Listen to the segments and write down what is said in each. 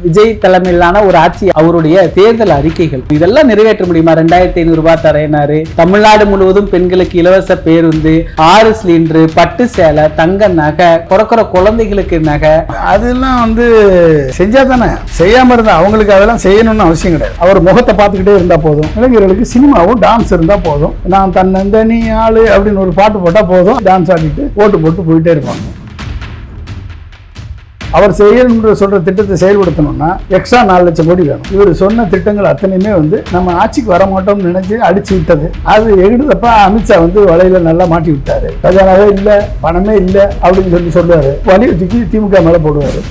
விஜய் தலைமையிலான ஒரு ஆட்சி, அவருடைய தேர்தல் அறிக்கைகள் இதெல்லாம் நிறைவேற்ற முடியுமா? 2500 ரூபாய் தரேனாரு, தமிழ்நாடு முழுவதும் பெண்களுக்கு இலவச பேருந்து, 6 சிலிண்டர், பட்டு சேலை, தங்க நகை, பிறக்கிற குழந்தைகளுக்கு நகை, அதெல்லாம் செஞ்சா தானே. செய்யாம இருந்தா அவங்களுக்கு அதெல்லாம் செய்யணும்னு அவசியம் கிடையாது. அவர் முகத்தை பார்த்துக்கிட்டே இருந்தா போதும். இளைஞர்களுக்கு சினிமாவும் டான்ஸ் இருந்தா போதும். நான் தன்னந்தனி ஆளு அப்படின்னு ஒரு பாட்டு போட்டா போதும், டான்ஸ் ஆடிட்டு ஓட்டு போட்டு போயிட்டே இருப்பாங்க. அவர் செய்யணுன்ற சொல்ற திட்டத்தை செயல்படுத்தணும்னா எக்ஸ்ட்ரா 4 லட்சம் கோடி வேணும். இவர் சொன்ன திட்டங்கள் அத்தனையுமே நம்ம ஆட்சிக்கு வர மாட்டோம்னு நினைச்சு அடிச்சு விட்டது. அது எழுதுறப்ப அமித்ஷா வலையில நல்லா மாட்டி விட்டாரு. கஜானாவே இல்லை, பணமே இல்லை அப்படின்னு சொல்லுவாரு. வலியை தூக்கி திமுக மேல போடுவாரு.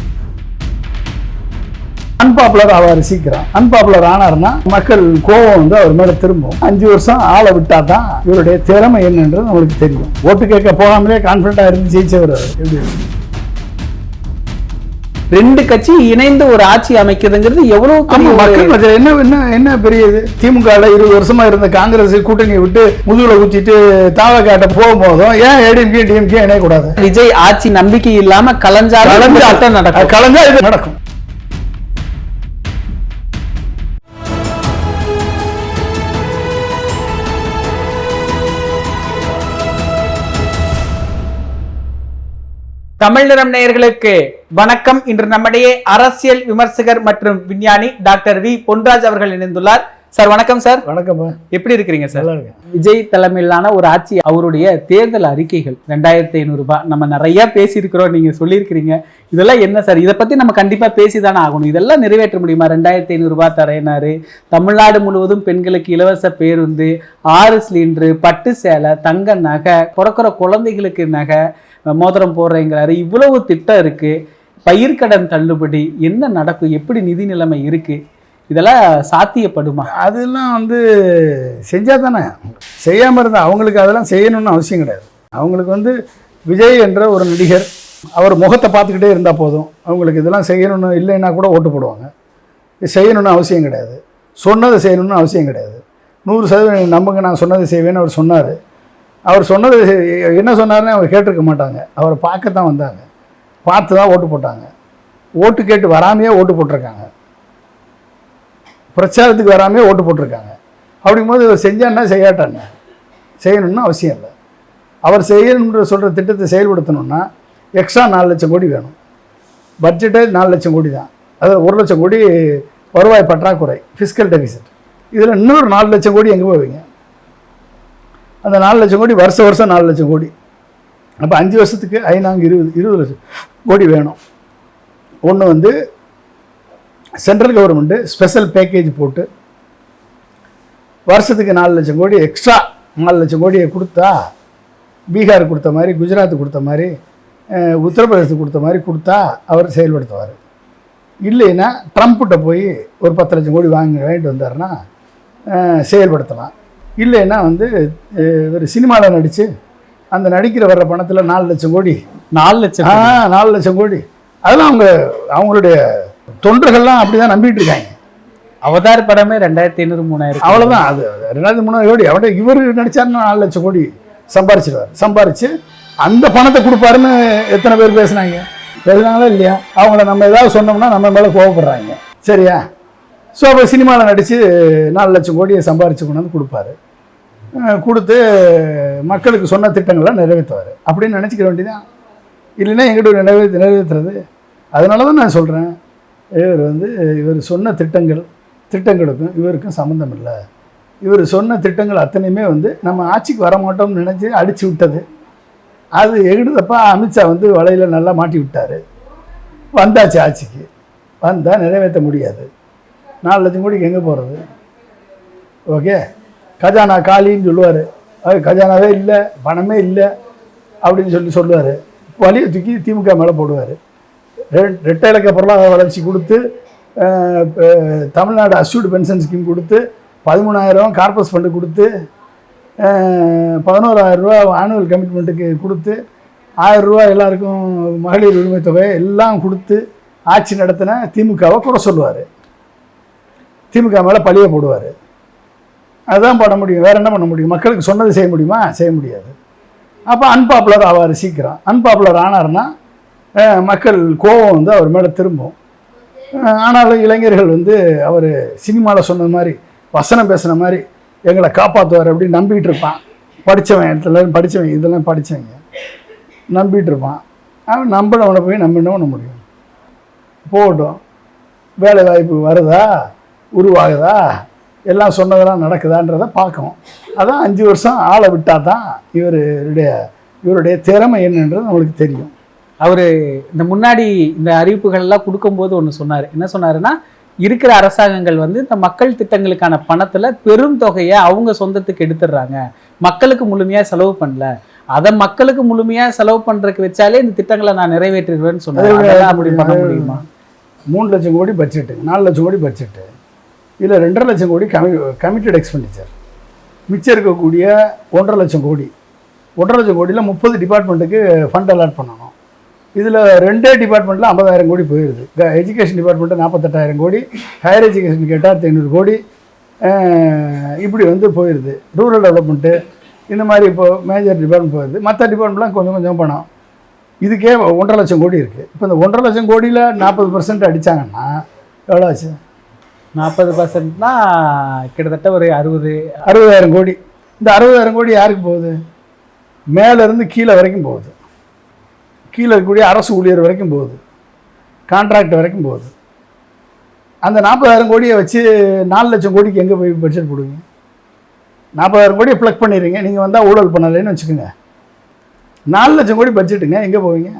அன்பாப்புலர் ஆவாரு சீக்கிரம். அன்பாப்புலர் ஆனார்னா மக்கள் கோபம் அவர் மேல திரும்பும். 5 வருஷம் ஆளை விட்டா தான் இவருடைய திறமை என்னன்றது நம்மளுக்கு தெரியும். ஓட்டு கேட்க போகாமலே கான்பிடண்டா இருந்து ஜெயிச்சவர். எப்படி 2 கட்சி இணைந்து ஒரு ஆட்சி அமைக்கிறதுங்கிறது எவ்வளவு மக்கள் என்ன பெரியது? திமுக 20 வருஷமா இருந்த காங்கிரஸ் கூட்டணியை விட்டு முதுகுல ஊத்திட்டு தாவ காட்ட போகும்போதும் ஏன் ஏடிஎம்கே டிஎம்கே இணையக்கூடாது? விஜய் ஆட்சி நம்பிக்கை இல்லாம கலஞ்சா இது நடக்கும். தமிழ் நிறம் நேயர்களுக்கு வணக்கம். இன்று நம்முடைய அரசியல் விமர்சகர் மற்றும் விஞ்ஞானி டாக்டர் வி பொன்ராஜ் அவர்கள் இணைந்துள்ளார். சார் வணக்கம். சார் வணக்கம். எப்படி இருக்கிறீங்க சார்? விஜய் தலைமையிலான ஒரு ஆட்சி, அவருடைய தேர்தல் அறிக்கைகள் 2500 ரூபாய் நம்ம நிறைய பேசியிருக்கிறோம், நீங்க சொல்லியிருக்கிறீங்க. இதெல்லாம் என்ன சார்? இதை பத்தி நம்ம கண்டிப்பா பேசிதானே ஆகணும். இதெல்லாம் நிறைவேற்ற முடியுமா? 2500 ரூபாய் தரேனாரு, தமிழ்நாடு முழுவதும் பெண்களுக்கு இலவச பேருந்து, 6 சிலிண்டர், பட்டு சேலை, தங்க நகை, பிறக்கிற குழந்தைகளுக்கு நகை, மோதிரம் போடுறேங்கிறாரு. இவ்வளவு திட்டம் இருக்கு. பயிர்க்கடன் தள்ளுபடி என்ன நடக்கும்? எப்படி நிதி நிலைமை இருக்கு? இதெல்லாம் சாத்தியப்படுமா? அதெல்லாம் செஞ்சா தானே. செய்யாம இருந்தா அவங்களுக்கு அதெல்லாம் செய்யணும்னு அவசியம் கிடையாது. அவங்களுக்கு விஜய் என்ற ஒரு நடிகர், அவர் முகத்தை பார்த்துக்கிட்டே இருந்தா போதும். அவங்களுக்கு இதெல்லாம் செய்யணும்னு இல்லைன்னா கூட ஓட்டு போடுவாங்க. செய்யணும்னு அவசியம் கிடையாது. சொன்னதை செய்யணும்னு அவசியம் கிடையாது. 100% நம்புங்க, நான் சொன்னதை செய்வேன்னு அவர் சொன்னார். அவர் சொன்னது என்ன சொன்னார்னு அவர் கேட்டிருக்க மாட்டாங்க. அவரை பார்க்கத்தான் வந்தாங்க, பார்த்து தான் ஓட்டு போட்டாங்க. ஓட்டு கேட்டு வராமையே ஓட்டு போட்டிருக்காங்க, பிரச்சாரத்துக்கு வராமையே ஓட்டு போட்டிருக்காங்க. அப்படிங்கும்போது இவர் செஞ்சான்னா செய்யாட்டாங்க, செய்யணும்னு அவசியம் இல்லை. அவர் செய்யணுன்ற சொல்கிற திட்டத்தை செயல்படுத்தணும்னா எக்ஸ்ட்ரா 4 லட்சம் கோடி வேணும். பட்ஜெட்டே 4 லட்சம் கோடி தான். அதாவது 1 லட்சம் கோடி வருவாய் பற்றாக்குறை, ஃபிஸ்கல் டெபிசிட். இதில் இன்னொரு 4 லட்சம் கோடி எங்கே போவீங்க? அந்த 4 லட்சம் கோடி வருஷம் 4 லட்சம் கோடி. அப்போ 5 வருஷத்துக்கு 20 லட்சம் கோடி வேணும். ஒன்று சென்ட்ரல் கவர்மெண்ட்டு ஸ்பெஷல் பேக்கேஜ் போட்டு வருஷத்துக்கு 4 லட்சம் கோடி எக்ஸ்ட்ரா 4 லட்சம் கோடியை கொடுத்தா, பீகார் கொடுத்த மாதிரி, குஜராத் கொடுத்த மாதிரி, உத்தரப்பிரதேசத்துக்கு கொடுத்த மாதிரி கொடுத்தா அவர் செயல்படுத்துவார். இல்லைன்னா ட்ரம்ப்கிட்ட போய் ஒரு 10 லட்சம் கோடி வாங்கிட்டு வந்தாருன்னா செயல்படுத்தலாம். இல்லைன்னா ஒரு சினிமாவில் நடித்து அந்த நடிக்கிற வர்ற பணத்தில் 4 லட்சம் கோடி 4 லட்சம் கோடி அதெல்லாம் அவங்களுடைய தொண்டர்கள்லாம் அப்படி தான் நம்பிட்டு இருக்காங்க. அவதார் படமே 2500 3000 அவ்வளோதான். அது 2300 கோடி அவட இவர் நடித்தாருன்னா 4 லட்சம் கோடி சம்பாரிச்சிடுவார். சம்பாரித்து அந்த பணத்தை கொடுப்பாருன்னு எத்தனை பேர் பேசுனாங்களா இல்லையா? அவங்கள நம்ம ஏதாவது சொன்னோம்னா நம்ம மேலே கோவப்படுறாங்க. சரியா? ஸோ அப்போ சினிமாவில் நடித்து 4 லட்சம் கோடியை சம்பாரித்து கொண்டாந்து கொடுப்பாரு. கொடுத்து மக்களுக்கு சொன்ன திட்டங்கள்லாம் நிறைவேற்றுவார் அப்படின்னு நினச்சிக்க வேண்டியதான். இல்லைன்னா எங்கிட்ட நிறைவேற்றுறது. அதனால தான் நான் சொல்கிறேன், இவர் சொன்ன திட்டங்களுக்கும் இவருக்கும் சம்மந்தம் இல்லை. இவர் சொன்ன திட்டங்கள் அத்தனையுமே நம்ம ஆட்சிக்கு வர மாட்டோம்னு நினச்சி அடித்து விட்டது. அது எழுதுறப்ப அமித்ஷா வலையில் நல்லா மாட்டி விட்டார். வந்தாச்சு ஆட்சிக்கு, வந்தால் நிறைவேற்ற முடியாது. 4 லட்சம் கோடிக்கு எங்கே போகிறது? ஓகே, கஜானா காலின்னு சொல்லுவார். அது கஜானாவே இல்லை, பணமே இல்லை அப்படின்னு சொல்லுவார். வலியை தூக்கி திமுக மேலே போடுவார். 2 இலக்க பொருளாதார வளர்ச்சி கொடுத்து, தமிழ்நாடு அஷ்யூர்டு பென்ஷன் ஸ்கீம் கொடுத்து, 13,000 கார்பஸ் ஃபண்டு கொடுத்து, 11,000 ரூபா ஆனுவல் கமிட்மெண்ட்டுக்கு கொடுத்து, 1000 ரூபா எல்லாருக்கும் மகளிர் உரிமை தொகை எல்லாம் கொடுத்து ஆட்சி நடத்தின திமுகவை குறை சொல்லுவார். திமுக மேலே பழிய போடுவார். அதுதான் பண்ண முடியும். வேறு என்ன பண்ண முடியும்? மக்களுக்கு சொன்னது செய்ய முடியுமா? செய்ய முடியாது. அப்போ அன்பாப்புலர் ஆவார் சீக்கிரம். அன்பாப்புலர் ஆனார்னா மக்கள் கோபம் அவர் மேலே திரும்பும். ஆனாலும் இளைஞர்கள் வந்து அவர் சினிமாவில் சொன்ன மாதிரி வசனம் பேசுன மாதிரி எங்களை காப்பாற்றுவார் அப்படின்னு நம்பிக்கிட்டு இருப்பான். படித்தவன் இதெல்லாம் படித்தவங்க நம்பிட்டு இருப்பான். அவன் நம்பினவனை போய் நம்ம என்ன பண்ண முடியும்? போகட்டும், வேலை வாய்ப்பு வருதா, உருவாகுதா, எல்லாம் சொன்னதெல்லாம் நடக்குதான்றதை பார்க்கணும். அதான் 5 வருஷம் ஆளை விட்டால் தான் இவருடைய திறமை என்னன்றது நம்மளுக்கு தெரியும். அவர் இந்த முன்னாடி இந்த அறிவிப்புகள்லாம் கொடுக்கும்போது ஒன்று சொன்னார். என்ன சொன்னாருன்னா, இருக்கிற அரசாங்கங்கள் வந்து இந்த மக்கள் திட்டங்களுக்கான பணத்தில் பெரும் தொகையை அவங்க சொந்தத்துக்கு எடுத்துடுறாங்க, மக்களுக்கு முழுமையாக செலவு பண்ணல, அதை மக்களுக்கு முழுமையாக செலவு பண்ணுறதுக்கு வச்சாலே இந்த திட்டங்களை நான் நிறைவேற்றிடுவேன்னு சொன்னேன். அப்படி பண்ண முடியுமா? 3 லட்சம் கோடி பட்ஜெட்டு, 4 லட்சம் கோடி பட்ஜெட்டு, இதில் 2.5 லட்சம் கோடி கமிட்டட் எக்ஸ்பெண்டிச்சர், மிச்சம் இருக்கக்கூடிய 1.5 லட்சம் கோடி. 1.5 லட்சம் கோடியில் 30 டிபார்ட்மெண்ட்டுக்கு ஃபண்ட் அலாட் பண்ணணும். இதில் 2 டிபார்ட்மெண்ட்டில் 50,000 கோடி போயிடுது. எஜுகேஷன் டிபார்ட்மெண்ட்டு 48,000 கோடி, ஹையர் எஜுகேஷனுக்கு 8,500 கோடி, இப்படி வந்து போயிடுது. ரூரல் டெவலப்மெண்ட்டு இந்த மாதிரி இப்போது மேஜர் டிபார்ட்மெண்ட் போயிடுது. மற்ற டிபார்ட்மெண்ட்லாம் கொஞ்சம் கொஞ்சம் பணம். இதுக்கே 1.5 லட்சம் கோடி இருக்குது. இப்போ இந்த 1.5 லட்சம் கோடியில் 40% அடித்தாங்கன்னா எவ்வளோ ஆச்சு? 40%னா கிட்டத்தட்ட ஒரு 60,000 கோடி. இந்த 60,000 கோடி யாருக்கு போகுது? மேலேருந்து கீழே வரைக்கும் போகுது. கீழே இருக்கக்கூடிய அரசு ஊழியர் வரைக்கும் போகுது, கான்ட்ராக்ட் வரைக்கும் போகுது. அந்த 40,000 கோடியை வச்சு 4 லட்சம் கோடிக்கு எங்கே போய் பட்ஜெட் போடுவீங்க? 40,000 கோடியை ப்ளக் பண்ணிடுறீங்க. நீங்கள் வந்தால் ஊழல் பண்ணலைன்னு வச்சுக்கோங்க. 4 லட்சம் கோடி பட்ஜெட்டுங்க, எங்கே போவீங்க?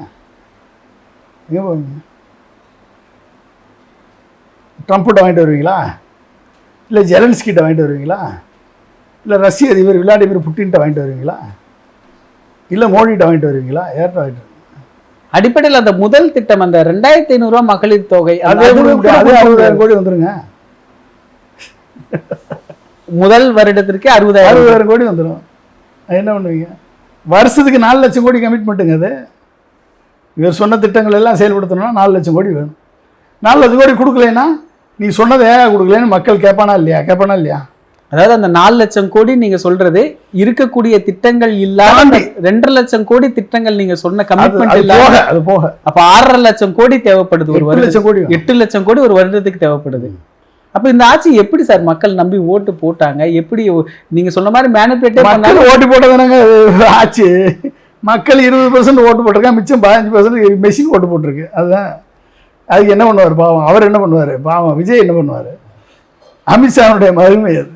ட்ரம்ப்கிட்ட வாங்கிட்டு வருவீங்களா? இல்லை ஜெலன்ஸ்கிட்ட வாங்கிட்டு வருவீங்களா? இல்லை ரஷ்ய அதிபர் விளாடிமிர் புட்டின்கிட்ட வாங்கிட்டு வருவீங்களா? இல்லை மோடிகிட்ட வாங்கிட்டு வருவீங்களா? யார்கிட்ட வாங்கிட்டு? அடிப்படையில் அந்த முதல் திட்டம், அந்த 2,500 ரூபா மகளிர் தொகை, அது 60,000 கோடி வந்துருங்க. முதல் வருடத்திற்கு 60,000 கோடி வந்துடும். என்ன பண்ணுவீங்க? வருஷத்துக்கு 4 லட்சம் கோடி கமிட்மெண்ட்டுங்க. அது இவர் சொன்ன திட்டங்கள் எல்லாம் செயல்படுத்தணும்னா 4 லட்சம் கோடி வேணும். 4 லட்சம் கோடி கொடுக்கலன்னா நீ சொன்னதை ஏன் கொடுக்கலன்னு மக்கள் கேட்பானா இல்லையா? அதாவது அந்த 4 லட்சம் கோடி நீங்க சொல்றது இருக்கக்கூடிய திட்டங்கள் இல்லாம 2.5 லட்சம் கோடி திட்டங்கள் நீங்க சொன்ன கமிட்மெண்ட் இல்லாம அது போக அப்ப 6.5 லட்சம் கோடி தேவைப்படுது. ஒரு 8 லட்சம் கோடி ஒரு வருடத்துக்கு தேவைப்படுது. அப்ப இந்த ஆட்சி எப்படி சார் மக்கள் நம்பி ஓட்டு போட்டாங்க? எப்படி நீங்க சொன்ன மாதிரி மேனிபுலேட் பண்ணாங்க? ஓட்டு போட்டதானங்க ஆச்சு. மக்கள் 20% ஓட்டு போட்டிருக்காங்க, மிச்சம் 15% மெஷின் ஓட்டு போட்டிருக்கு. அதுதான். அதுக்கு என்ன பண்ணுவார் பாவம்? அவர் என்ன பண்ணுவார் பாவம்? விஜய் என்ன பண்ணுவார்? அமித்ஷாவுடைய மகிமை அது.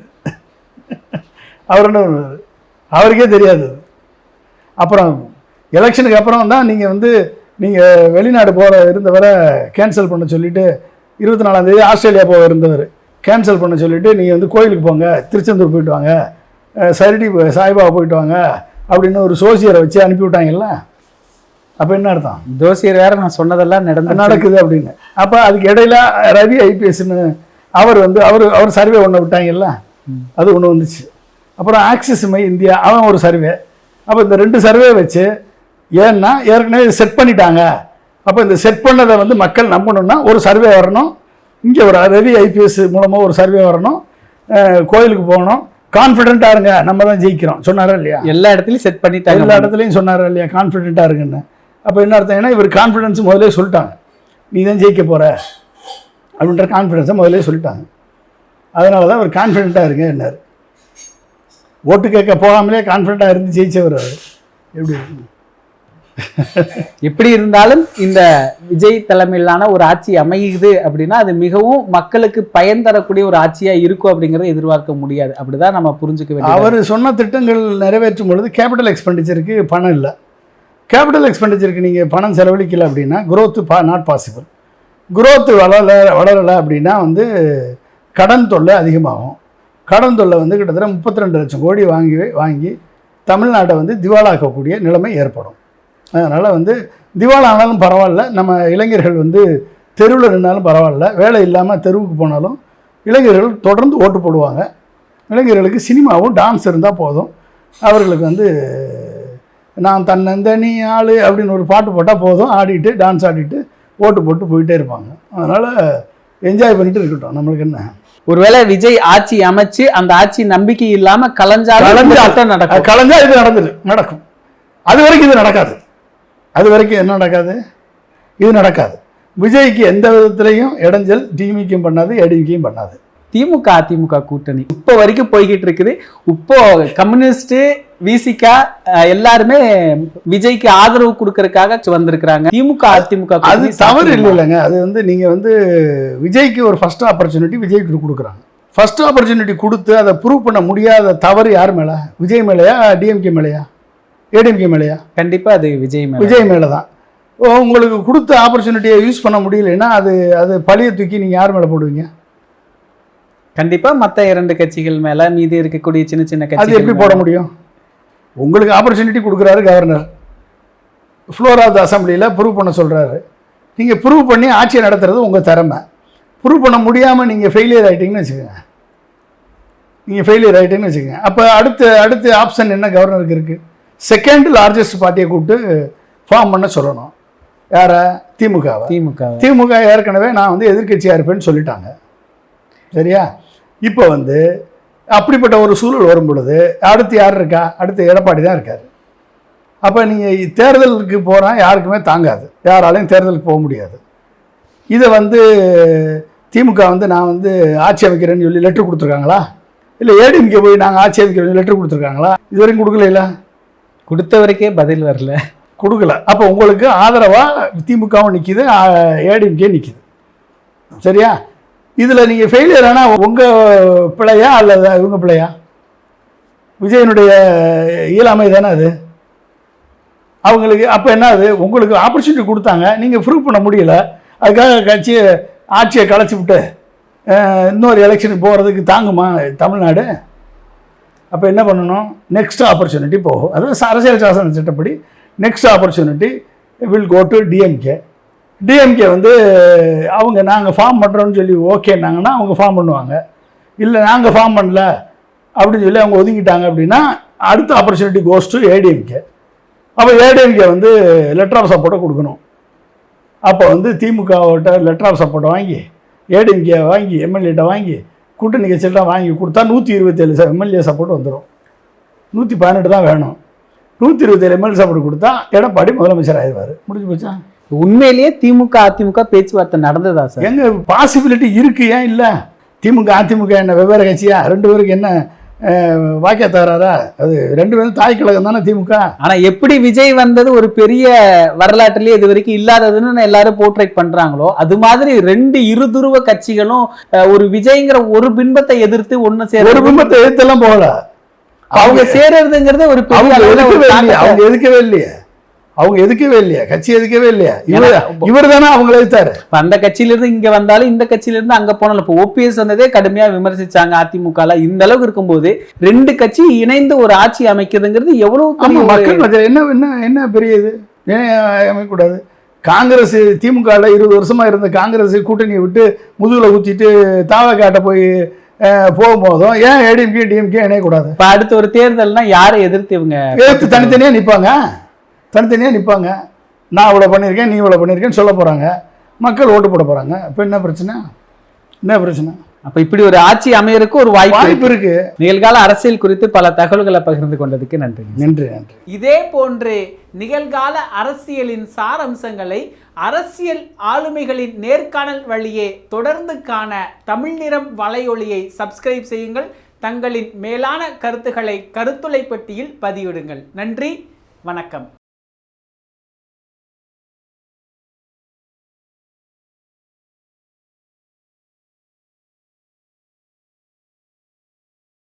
அவர் என்ன பண்ணுவார்? அவருக்கே தெரியாது. அப்புறம் எலெக்ஷனுக்கு அப்புறம் தான் நீங்கள் வெளிநாடு இருந்தவரை கேன்சல் பண்ண சொல்லிவிட்டு 24ஆம் தேதி ஆஸ்திரேலியா போக இருந்தவர் கேன்சல் பண்ண சொல்லிவிட்டு நீங்கள் கோயிலுக்கு போங்க, திருச்செந்தூர் போயிட்டு வாங்க, சாய்பாபா போயிட்டு வாங்க அப்படின்னு ஒரு சோசியரை வச்சு அனுப்பிவிட்டாங்கல்ல. அப்போ என்ன அர்த்தம்? ஜோசியர் வேற நான் சொன்னதெல்லாம் நடக்குது அப்படின்னு. அப்போ அதுக்கு இடையில ரவி ஐபிஎஸ்ன்னு அவர் சர்வே ஒன்று விட்டாங்கல்ல, அது ஒன்று வந்துச்சு. அப்புறம் ஆக்சிஸ் மை இந்தியா அவன் ஒரு சர்வே. அப்போ இந்த 2 சர்வே வச்சு, ஏன்னா ஏற்கனவே செட் பண்ணிட்டாங்க, அப்போ இந்த செட் பண்ணதை மக்கள் நம்பணும்னா ஒரு சர்வே வரணும், இங்கே ஒரு ரவி ஐபிஎஸ் மூலமாக ஒரு சர்வே வரணும், கோயிலுக்கு போகணும், கான்ஃபிடென்ட்டாக இருங்க நம்ம தான் ஜெயிக்கிறோம் சொன்னாரா இல்லையா? எல்லா இடத்துலையும் செட் பண்ணிட்டாங்க. எல்லா இடத்துலையும் சொன்னாரா இல்லையா கான்ஃபிடென்ட்டாக இருக்குன்னு? அப்போ என்ன அர்த்தம்? ஏன்னா இவர் கான்ஃபிடென்ஸ் முதலே சொல்லிட்டாங்க, நீ தான் ஜெயிக்க போகிற அப்படின்ற கான்ஃபிடென்ஸை முதலே சொல்லிட்டாங்க. அதனால தான் அவர் கான்ஃபிடென்ட்டாக இருங்க என்னார். ஓட்டு கேட்க போகாமலே கான்ஃபிடென்ட்டாக இருந்து ஜெயிச்சவர் அவர். எப்படி இருந்தாலும் இந்த விஜய் தலைமையிலான ஒரு ஆட்சி அமையுது அப்படின்னா அது மிகவும் மக்களுக்கு பயன் தரக்கூடிய ஒரு ஆட்சியா இருக்கும் அப்படிங்கறத எதிர்பார்க்க முடியாது. அப்படிதான் நம்ம புரிஞ்சுக்க வேண்டியது. அவர் சொன்ன திட்டங்கள் நிறைவேற்றும் பொழுது கேபிட்டல் எக்ஸ்பெண்டிச்சருக்கு பணம் இல்லை. கேபிட்டல் எக்ஸ்பெண்டிச்சருக்கு நீங்கள் பணம் செலவழிக்கல அப்படின்னா growth நாட் பாசிபிள். growth வளரலை அப்படின்னா கடன் தொல்லை அதிகமாகும். கடன் தொல்லை கிட்டத்தட்ட 32 லட்சம் கோடி வாங்கி தமிழ்நாட்டை திவாலாக்கக்கூடிய நிலைமை ஏற்படும். அதனால் திவாலானாலும் பரவாயில்ல, நம்ம இளைஞர்கள் தெருவில் நின்னாலும் பரவாயில்ல, வேலை இல்லாமல் தெருவுக்கு போனாலும் இளைஞர்கள் தொடர்ந்து ஓட்டு போடுவாங்க. இளைஞர்களுக்கு சினிமாவும் டான்ஸ் இருந்தால் போதும். அவர்களுக்கு நான் தன்னந்தனி ஆள் அப்படின்னு ஒரு பாட்டு போட்டால் போதும், ஆடிட்டு டான்ஸ் ஆடிட்டு ஓட்டு போட்டு போயிட்டே இருப்பாங்க. அதனால் என்ஜாய் பண்ணிட்டு இருக்கட்டும். நம்மளுக்கு என்ன, ஒருவேளை விஜய் ஆட்சி அமைச்சு அந்த ஆட்சி நம்பிக்கை இல்லாம கலைஞ்சா இது நடக்கும். அது வரைக்கும் இது நடக்காது. அது வரைக்கும் என்ன நடக்காது? இது நடக்காது. விஜய்க்கு எந்த விதத்திலையும் இடைஞ்சல் டிஎம்கேயும் பண்ணாது, ஏடிஎம்கேயும் பண்ணாது. திமுக அதிமுக கூட்டணி இப்போ வரைக்கும் போய்கிட்டு இருக்குது. இப்போ கம்யூனிஸ்ட் விசிகா எல்லாருமே விஜய்க்கு ஆதரவு கொடுக்கறதுக்காக வந்திருக்கிறாங்க. திமுக அதிமுக அது தவறு இல்லைங்க. அது வந்து நீங்க வந்து விஜய்க்கு ஒரு ஃபர்ஸ்ட் ஆப்பர்ச்சுனிட்டி விஜய்க்கு கொடுக்குறாங்க. ஃபர்ஸ்ட் ஆப்பர்ச்சுனிட்டி கொடுத்து அதை ப்ரூவ் பண்ண முடியாத தவறு யார் மேல? விஜய் மேலையா, டிஎம்கே மேலையா, ஏடிஎம்கே மேலையா? கண்டிப்பா அது விஜய் மேல தான். உங்களுக்கு கொடுத்த ஆப்பர்ச்சுனிட்டியை யூஸ் பண்ண முடியலைன்னா அது பழிய தூக்கி நீங்க யார் மேல போடுவீங்க? கண்டிப்பா மற்ற 2 கட்சிகள் மேல, மீதி இருக்கக்கூடிய சின்ன சின்ன கட்சி. அது எப்படி போட முடியும்? உங்களுக்கு ஆப்பர்ச்சுனிட்டி கொடுக்குறாரு கவர்னர், ஃப்ளோர் ஆஃப் த அசம்பிளியில் ப்ரூவ் பண்ண சொல்றாரு. நீங்க ப்ரூவ் பண்ணி ஆட்சியை நடத்துறது உங்க திறமை. ப்ரூவ் பண்ண முடியாம நீங்க ஃபெயிலியர் ஆயிட்டீங்கன்னு வச்சுக்கோங்க. அப்போ அடுத்த ஆப்ஷன் என்ன கவர்னருக்கு இருக்கு? செகண்ட் லார்ஜஸ்ட் பார்ட்டியை கூப்பிட்டு ஃபார்ம் பண்ண சொல்லணும். யாரை? திமுக ஏற்கனவே நான் வந்து எதிர்கட்சியாக இருப்பேன்னு சொல்லிட்டாங்க. சரியா? இப்போ வந்து அப்படிப்பட்ட ஒரு சூழல் வரும் பொழுது அடுத்து யார் இருக்கா? அடுத்து எடப்பாடி தான் இருக்கார். அப்போ நீங்கள் தேர்தலுக்கு போனால் யாருக்குமே தாங்காது, யாராலையும் தேர்தலுக்கு போக முடியாது. இதை வந்து திமுக வந்து நான் வந்து ஆட்சி அமைக்கிறேன்னு சொல்லி லெட்டர் கொடுத்துருக்காங்களா? இல்லை ஏடிஎம்கே போய் நாங்கள் ஆட்சி அமைக்கிறேன்னு லெட்டர் கொடுத்துருக்காங்களா? இது வரைக்கும் கொடுக்கல. கொடுத்தவரைக்கே பதில் வரல, கொடுக்கல. அப்போ உங்களுக்கு ஆதரவாக திமுகவும் நிற்கிது, ஏடிஎம்கே நிற்கிது. சரியா? இதில் நீங்கள் ஃபெயிலியர் ஆனால் உங்கள் பிழையா அல்லது இவங்க பிழையா? விஜயனுடைய இயலாமை தானே அது அவங்களுக்கு. அப்போ என்ன அது? உங்களுக்கு ஆப்பர்ச்சுனிட்டி கொடுத்தாங்க, நீங்கள் ப்ரூவ் பண்ண முடியல. அதுக்காக ஆட்சியை கலைச்சி விட்டு இன்னொரு எலெக்ஷனுக்கு போகிறதுக்கு தாங்குமா தமிழ்நாடு? அப்போ என்ன பண்ணணும்? நெக்ஸ்ட் ஆப்பர்ச்சுனிட்டி போகும். அதாவது அரசியல் சாசன சட்டப்படி next opportunity will go to DMK. DMK வந்து அவங்க நாங்கள் ஃபார்ம் பண்ணுறோன்னு சொல்லி ஓகேன்னாங்கன்னா அவங்க ஃபார்ம் பண்ணுவாங்க. இல்லை நாங்கள் ஃபார்ம் பண்ணல அப்படின்னு சொல்லி அவங்க ஒதுங்கிட்டாங்க அப்படின்னா அடுத்த ஆப்பர்ச்சுனிட்டி கோஸ் டு ஏடிஎம்கே. அப்போ ஏடிஎம்கே வந்து லெட்டர் ஆஃப் சப்போர்ட்டை கொடுக்கணும். அப்போ வந்து திமுகவோட லெட்டர் ஆஃப் சப்போர்ட்டை வாங்கி, ஏடிஎம்கே வாங்கி, எம்எல்ஏட்ட வாங்கி, கூட்டணி கட்சியெல்லாம் வாங்கி கொடுத்தா 127 எம்எல்ஏ சப்போர்ட் வந்துடும். 118 தான் வேணும். 127 எம்எல்ஏ சப்போர்ட் கொடுத்தா எடப்பாடி முதலமைச்சர் ஆயிடுவார். முடிஞ்சு போச்சா? உண்மையிலேயே திமுக அதிமுக பேச்சுவார்த்தை நடந்ததா சார்? எங்க பாசிபிலிட்டி இருக்கு, ஏன் இல்லை? திமுக அதிமுக என்ன வெவ்வேறு கட்சியா? 2 பேருக்கு என்ன வாக்கிய தகராறா? அது 2 பேரும் தாய் கழகம் தானே திமுக. ஆனா எப்படி விஜய் வந்தது ஒரு பெரிய வரலாற்றிலேயே இது வரைக்கும் இல்லாததுன்னு எல்லாரும் போர்ட்ரேட் பண்றாங்களோ, அது மாதிரி 2 இருதுருவ கட்சிகளும் ஒரு விஜய்ங்கிற ஒரு பிம்பத்தை எதிர்த்து ஒண்ணு சேர, ஒரு பிம்பத்தை எதிர்த்தெல்லாம் போகல. அவங்க சேர்றதுங்கிறது ஒரு அவங்க எதுக்கவே இல்லையா? கட்சி எதுக்கவே இல்லையா? இவர் தானே அவங்களை எதிர்த்தாரு. அந்த கட்சியில இருந்து இங்க வந்தாலும் இந்த கட்சியில இருந்து அங்க போனாலும், இப்போ ஓபிஎஸ் வந்ததே கடுமையா விமர்சிச்சாங்க அதிமுக. இந்த அளவுக்கு இருக்கும்போது 2 கட்சி இணைந்து ஒரு ஆட்சி அமைக்கிறதுங்கிறது எவ்வளவு மக்கள் என்ன பெரிய இது? ஏன் அமைக்கக்கூடாது? காங்கிரஸ் திமுக 20 வருஷமா இருந்த காங்கிரஸ் கூட்டணியை விட்டு முதுகுல குத்திட்டு தாவக்காட்ட போய் போகும்போதும் ஏன் ஏடிஎம்கே டிஎம்கே இணையக்கூடாது? இப்போ அடுத்த ஒரு தேர்தல்னா யாரை எதிர்த்து இவங்க தனித்தனியாக நிற்பாங்க. நான் இவ்வளோ பண்ணியிருக்கேன், நீ இவ்வளோ பண்ணியிருக்கேன்னு சொல்ல போகிறாங்க. மக்கள் ஓட்டு போட போகிறாங்க. இப்போ என்ன பிரச்சனை? அப்போ இப்படி ஒரு ஆட்சி அமையறதுக்கு ஒரு வாய்ப்பு இருக்கு. நிகழ்கால அரசியல் குறித்து பல தகவல்களை பகிர்ந்து கொண்டதுக்கு நன்றி. இதே போன்று நிகழ்கால அரசியலின் சாரம்சங்களை அரசியல் ஆளுமைகளின் நேர்காணல் வழியே தொடர்ந்து காண தமிழ் நிறம் வலையொலியை சப்ஸ்கிரைப் செய்யுங்கள். தங்களின் மேலான கருத்துக்களை கருத்துளை பெட்டியில் பதிவிடுங்கள். நன்றி, வணக்கம்.